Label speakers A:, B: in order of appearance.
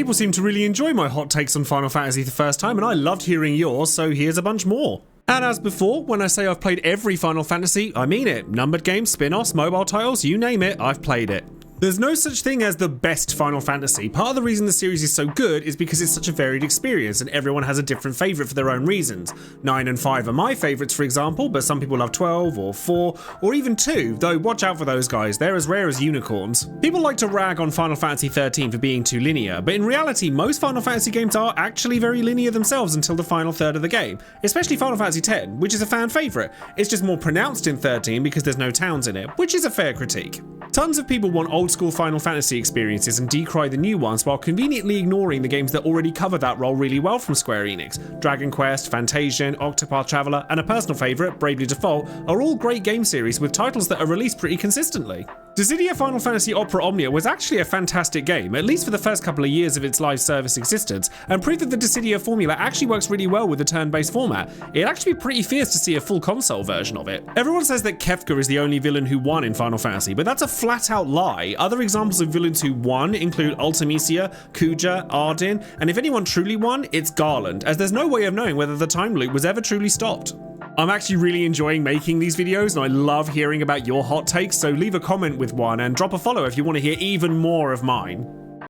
A: People seem to really enjoy my hot takes on Final Fantasy the first time, and I loved hearing yours, so here's a bunch more. And as before, when I say I've played every Final Fantasy, I mean it. Numbered games, spin-offs, mobile titles, you name it, I've played it. There's no such thing as the best Final Fantasy. Part of the reason the series is so good is because it's such a varied experience and everyone has a different favourite for their own reasons. 9 and 5 are my favourites, for example, but some people love 12 or 4 or even 2, though watch out for those guys, they're as rare as unicorns. People like to rag on Final Fantasy 13 for being too linear, but in reality most Final Fantasy games are actually very linear themselves until the final third of the game, especially Final Fantasy 10, which is a fan favourite. It's just more pronounced in 13 because there's no towns in it, which is a fair critique. Tons of people want old school Final Fantasy experiences and decry the new ones while conveniently ignoring the games that already cover that role really well from Square Enix. Dragon Quest, Fantasian, Octopath Traveler, and a personal favourite, Bravely Default, are all great game series with titles that are released pretty consistently. Dissidia Final Fantasy Opera Omnia was actually a fantastic game, at least for the first couple of years of its live service existence, and proved that the Dissidia formula actually works really well with the turn-based format. It'd actually be pretty fierce to see a full console version of it. Everyone says that Kefka is the only villain who won in Final Fantasy, but that's a flat-out lie. Other examples of villains who won include Ultimecia, Kuja, Ardyn, and if anyone truly won, it's Garland, as there's no way of knowing whether the time loop was ever truly stopped. I'm actually really enjoying making these videos and I love hearing about your hot takes, so leave a comment with one and drop a follow if you want to hear even more of mine.